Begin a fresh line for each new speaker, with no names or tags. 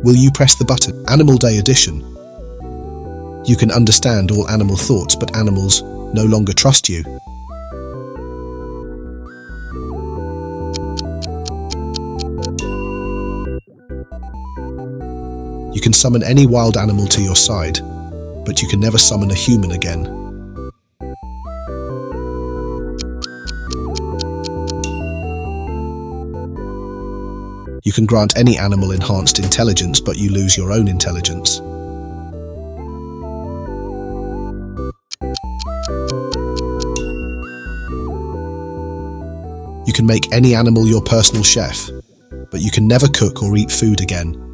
Will you press the button? Animal Day Edition. You can understand all animal thoughts, but animals no longer trust you. You can summon any wild animal to your side, but you can never summon a human again. You can grant any animal enhanced intelligence, but you lose your own intelligence. You can make any animal your personal chef, but you can never cook or eat food again.